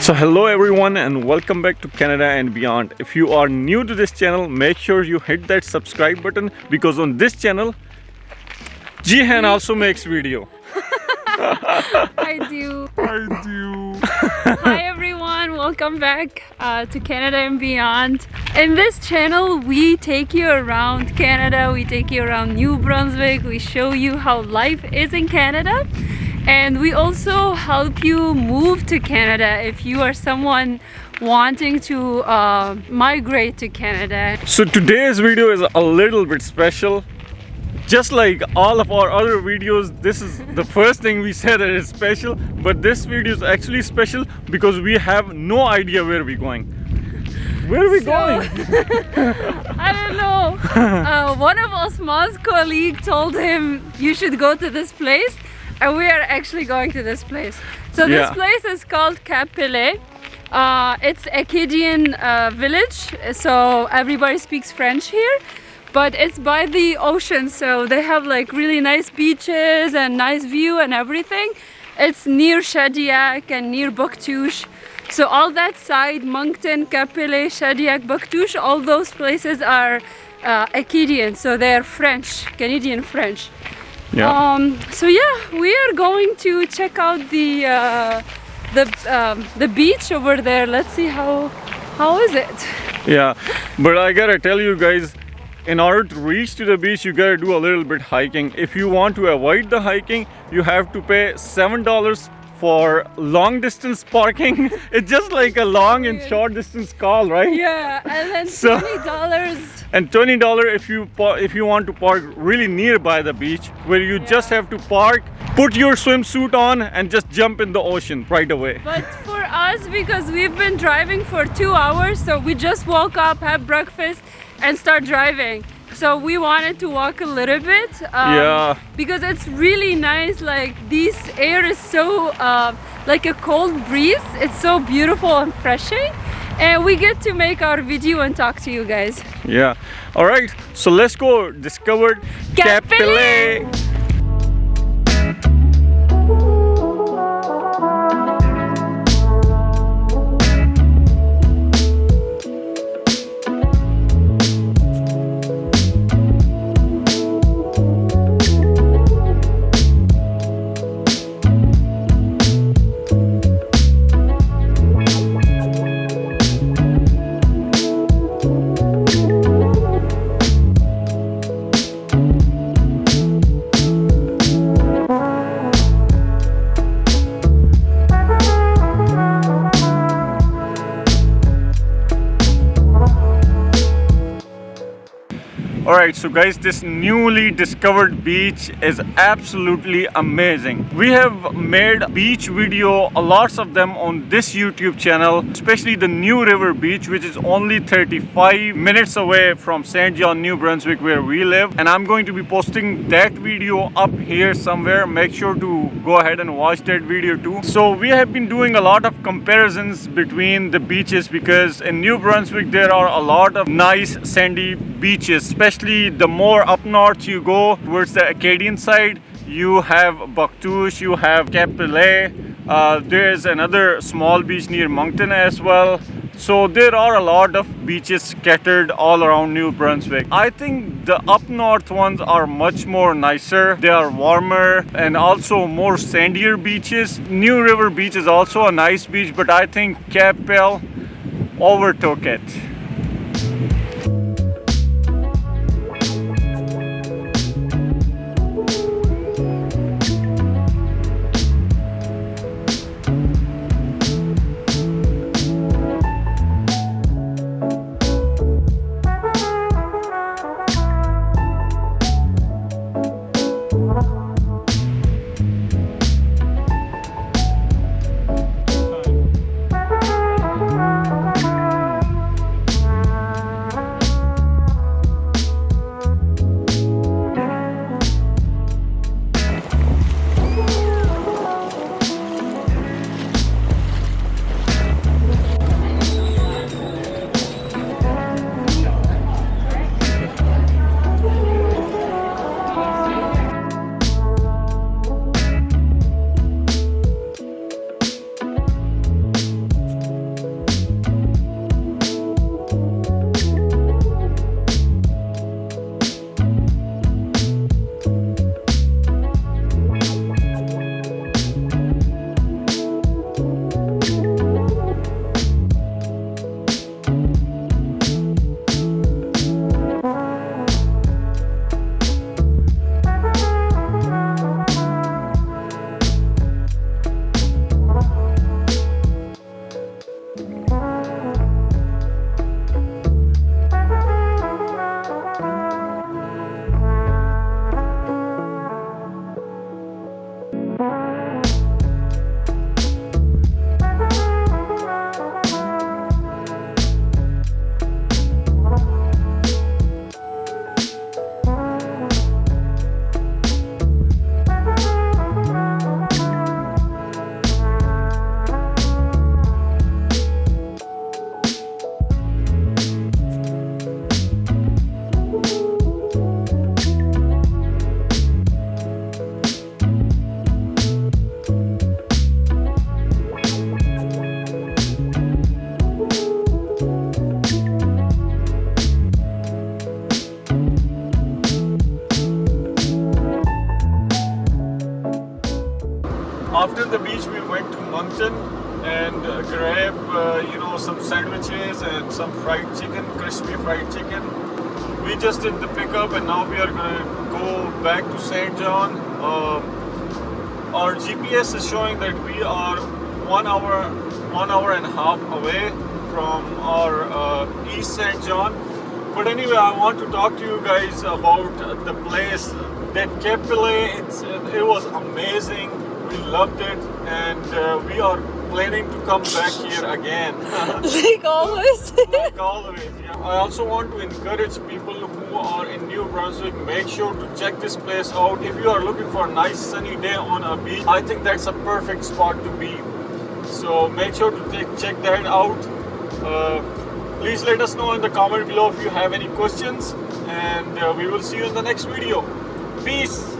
So hello everyone and welcome back to Canada and beyond. If you are new to this channel, make sure you hit that subscribe button because on this channel Jihan also makes video. I do. Hi everyone, welcome back to Canada and beyond. In this channel we take you around Canada, we take you around New Brunswick, we show you how life is in Canada. And we also help you move to Canada if you are someone wanting to migrate to Canada. So today's video is a little bit special. Just like all of our other videos, this is the first thing we said that it's special. But this video is actually special because we have no idea where we're going. Where are we going? I don't know. One of Osman's colleagues told him you should go to this place. And we are actually going to this place. So this place is called Cap-Ele. It's Acadian village, so everybody speaks French here. But it's by the ocean, so they have like really nice beaches and nice view and everything. It's near Shediac and near Bouctouche. So all that side, Moncton, Cap-Ele, Shediac, Bouctouche, all those places are Acadian, so they're French, Canadian French. So we are going to check out the beach over there. Let's see how is it. Yeah, but I gotta tell you guys, in order to reach to the beach you gotta do a little bit hiking. If you want to avoid the hiking, you have to pay $7 for long distance parking. It's just like a long and short distance call, right? Yeah, and then $20. And $20 if you want to park really nearby the beach, where you just have to park, put your swimsuit on and just jump in the ocean right away. But for us, because we've been driving for 2 hours, so we just woke up, have breakfast and start driving. So we wanted to walk a little bit because it's really nice. Like this air is so like a cold breeze. It's so beautiful and refreshing. And we get to make our video and talk to you guys. Yeah. All right. So let's go discover Cap-Ele. Alright, so guys, this newly discovered beach is absolutely amazing. We have made beach video, lots of them on this YouTube channel, especially the New River Beach, which is only 35 minutes away from St. John, New Brunswick, where we live. And I'm going to be posting that video up here somewhere. Make sure to go ahead and watch that video too. So we have been doing a lot of comparisons between the beaches because in New Brunswick there are a lot of nice sandy beaches, especially the more up north you go towards the Acadian side. You have Bouctouche, you have Cap-Ele, there's another small beach near Moncton as well. So there are a lot of beaches scattered all around New Brunswick. I think the up north ones are much more nicer. They are warmer and also more sandier beaches. New River Beach is also a nice beach, but I think Cap-Ele overtook it. the beach, we went to Moncton and grabbed some sandwiches and some fried chicken, crispy fried chicken. We just did the pickup and now we are gonna go back to St. John. Our GPS is showing that we are 1 hour and a half away from our East St. John. But anyway, I want to talk to you guys about the place, that Cap-Ele. It was amazing. We loved it, and we are planning to come back here again. Like always. Like always, yeah. I also want to encourage people who are in New Brunswick, make sure to check this place out. If you are looking for a nice sunny day on a beach, I think that's a perfect spot to be. So make sure to check that out. Please let us know in the comment below if you have any questions, and we will see you in the next video. Peace.